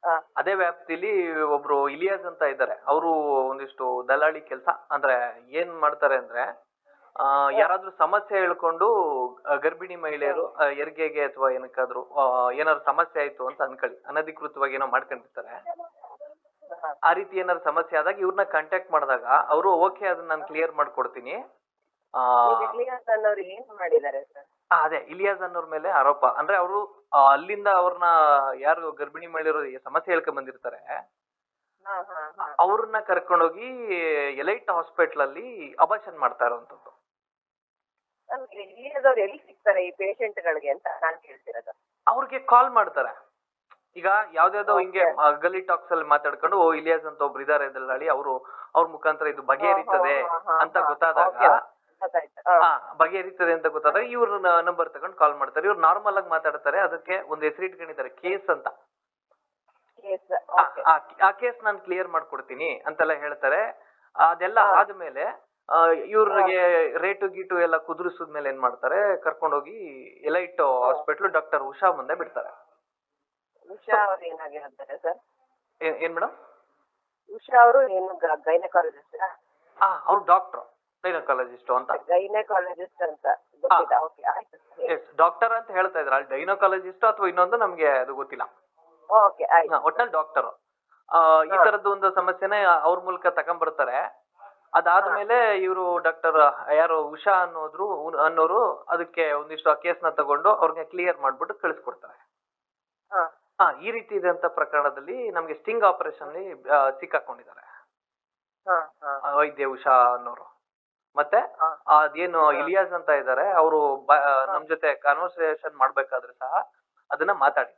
ಹಾ ಅದೇ ವ್ಯಾಪ್ತಿಲಿ ಒಬ್ರು ಇಲಿಯಾಸ್ ಅಂತ ಇದ್ದಾರೆ. ಅವರು ಒಂದಿಷ್ಟು ದಲ್ಲಾಳಿ ಕೆಲಸ ಅಂದ್ರೆ ಏನ್ ಮಾಡ್ತಾರೆ ಅಂದ್ರೆ ಯಾರಾದ್ರೂ ಸಮಸ್ಯೆ ಹೇಳ್ಕೊಂಡು ಗರ್ಭಿಣಿ ಮಹಿಳೆಯರು ಹೆರಿಗೆಗೆ ಅಥವಾ ಏನಕ್ಕಾದ್ರೂ ಏನಾದ್ರು ಸಮಸ್ಯೆ ಆಯ್ತು ಅಂತ ಅನ್ಕೊಳ್ಳಿ, ಅನಧಿಕೃತವಾಗಿ ಏನೋ ಮಾಡ್ಕೊಂಡಿರ್ತಾರೆ. ಹಾ. ಆ ರೀತಿ ಏನಾದ್ರು ಸಮಸ್ಯೆ ಆದಾಗ ಇವ್ರನ್ನ ಕಾಂಟ್ಯಾಕ್ಟ್ ಮಾಡಿದಾಗ ಅವರು ಓಕೆ ಅದನ್ನ ನಾನು ಕ್ಲಿಯರ್ ಮಾಡ್ಕೊಡ್ತೀನಿ. ಆ ಈಗ ಇಲಿಯಾಸ್ ಅನ್ನೋರು ಏನ್ ಮಾಡಿದ್ದಾರೆ ಸರ್? ಅದೇ ಇಲಿಯಾಸ್ ಅನ್ನೋರ್ ಮೇಲೆ ಆರೋಪ ಅಂದ್ರೆ ಅವರು ಅಲ್ಲಿಂದ ಅವ್ರನ್ನ ಯಾರು ಗರ್ಭಿಣಿ ಮಹಿಳೆಯರು ಸಮಸ್ಯೆ ಹೇಳ್ಕೊಂಡ್ ಬಂದಿರ್ತಾರೆ ಹಾ ಹಾ ಹಾ. ಅವ್ರನ್ನ ಕರ್ಕೊಂಡೋಗಿ ಎಲೈಟ್ ಹಾಸ್ಪಿಟಲ್ ಅಲ್ಲಿ ಅಬಾರ್ಷನ್ ಮಾಡ್ತಾ ಇರೋಂಥದ್ದು. ನಮ್ಗೆ ಇಲಿಯಾಸ್ ಅವ್ರು ಎಲ್ಲಿ ಸಿಗ್ತಾರೆ ಈ ಪೇಷಂಟ್ ಗಳಿಗೆ ಅಂತ ನಾನ್ ಕೇಳ್ತಿರೋದು. ಅವ್ರಿಗೆ ಕಾಲ್ ಮಾಡ್ತಾರೆ. ಈಗ ಯಾವ್ದಾವ್ದೋ ಹಿಂಗೆ ಗಲಿ ಟಾಕ್ಸ್ ಅಲ್ಲಿ ಮಾತಾಡ್ಕೊಂಡು ಇಲಿಯಾಸ್ ಅಂತ ಒಬ್ರು ಇದಾರೆ ದಲ್ಲಾಳಿ, ಅವ್ರ ಮುಖಾಂತರ ಇದು ಬಗೆಹರಿತದೆ ಅಂತ ಗೊತ್ತಾದಾಗ ಬಗೆಹರಿತದೆ ಅಂತ ಗೊತ್ತಾದಾಗ ಇವ್ರ ನಂಬರ್ ತಗೊಂಡು ಕಾಲ್ ಮಾಡ್ತಾರೆ. ಇವ್ರು ನಾರ್ಮಲ್ ಆಗಿ ಮಾತಾಡ್ತಾರೆ. ಅದಕ್ಕೆ ಒಂದು ಹೆಸರು ಇಟ್ಕೊಂಡಿದ್ದಾರೆ, ಕೇಸ್ ಅಂತ. ಆ ಕೇಸ್ ನಾನು ಕ್ಲಿಯರ್ ಮಾಡ್ಕೊಡ್ತೀನಿ ಅಂತೆಲ್ಲ ಹೇಳ್ತಾರೆ. ಅದೆಲ್ಲ ಆದ್ಮೇಲೆ ಇವ್ರಿಗೆ ರೇಟು ಗೀಟು ಎಲ್ಲ ಕುದುರಿಸಿದ್ಮೇಲೆ ಏನ್ ಮಾಡ್ತಾರೆ, ಕರ್ಕೊಂಡೋಗಿ ಎಲೈಟ್ ಹಾಸ್ಪಿಟ್ಲ್ ಡಾಕ್ಟರ್ ಉಷಾ ಮುಂದೆ ಬಿಡ್ತಾರೆ. ಉಷಾ ಅವ್ರು ಏನಾಗಿರ್ತಾರೆ ಸರ್? ಏನ್ ಮೇಡಮ್? ಉಷಾ ಅವರು ಏನು ಗೈನಕಾಲಜಿಸ್ಟ್? ಅವ್ರು ಡಾಕ್ಟರ್, ಗೈನಕಾಲಜಿಸ್ಟ್ ಅಂತ. ಗೈನಕಾಲಜಿಸ್ಟ್ ಅಂತ ಗೊತ್ತಿಲ್ಲ. ಓಕೆ ಆಯ್ತು. ಎಸ್ ಡಾಕ್ಟರ್ ಅಂತ ಹೇಳ್ತಾ ಇದ್ರ, ಅಲ್ಲಿ ಗೈನಕಾಲಜಿಸ್ಟ್ ಅಥವಾ ಇನ್ನೊಂದು ನಮ್ಗೆ ಅದು ಗೊತ್ತಿಲ್ಲ. ಓಕೆ ಆಯ್ತು. ಒಟ್ನಲ್ಲಿ ಡಾಕ್ಟರ್ ಈ ತರದ್ದು ಒಂದು ಸಮಸ್ಯೆನ ಅವ್ರ ಮೂಲಕ ತಗೊಂಡ್ಬರ್ತಾರೆ. ಅದಾದ್ಮೇಲೆ ಇವರು ಡಾಕ್ಟರ್ ಯಾರು ಉಷಾ ಅನ್ನೋರು ಅದಕ್ಕೆ ಒಂದಿಷ್ಟು ಆ ಕೇಸ್ ನ ತಗೊಂಡು ಅವ್ರಿಗೆ ಕ್ಲಿಯರ್ ಮಾಡ್ಬಿಟ್ಟು ಕಳಿಸ್ಕೊಡ್ತಾರೆ. ಈ ರೀತಿ ಇದಂತ ಪ್ರಕರಣದಲ್ಲಿ ನಮ್ಗೆ ಸ್ಟಿಂಗ್ ಆಪರೇಷನ್ ಸಿಕ್ಕಾಕೊಂಡಿದ್ದಾರೆ ವೈದ್ಯ ಉಷಾ ಅನ್ನೋರು. ಮತ್ತೆ ಅದೇನು ಇಲಿಯಾಸ್ ಅಂತ ಇದ್ದಾರೆ ಅವರು ನಮ್ ಜೊತೆ ಕಾನ್ವರ್ಸೇಷನ್ ಮಾಡ್ಬೇಕಾದ್ರೆ ಸಹ ಅದನ್ನ ಮಾತಾಡಿ